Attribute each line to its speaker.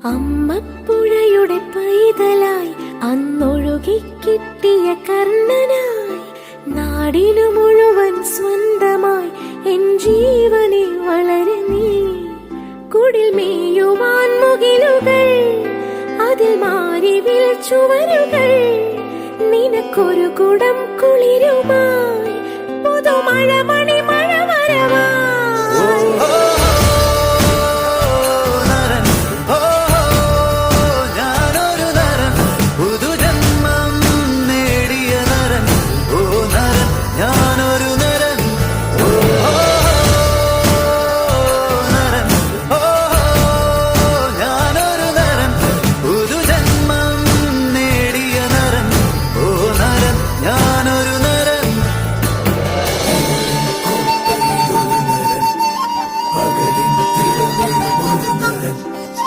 Speaker 1: അമ്മപ്പുഴയുടെ പൈതലായി അന്നൊഴുകിക്കിട്ടിയ കർണനായി നാടിനു മുഴുവൻ സ്വന്തമായി എൻ ജീവനെ വളരെ നീ. കുടിൽ മേയുവാൻ മുകിലുകൾ, അതിൽ മാരിവിൽ ചുവരുകൾ, നിനക്കൊരു കുടം കുളിരുമായി പുതുമഴ മണിമ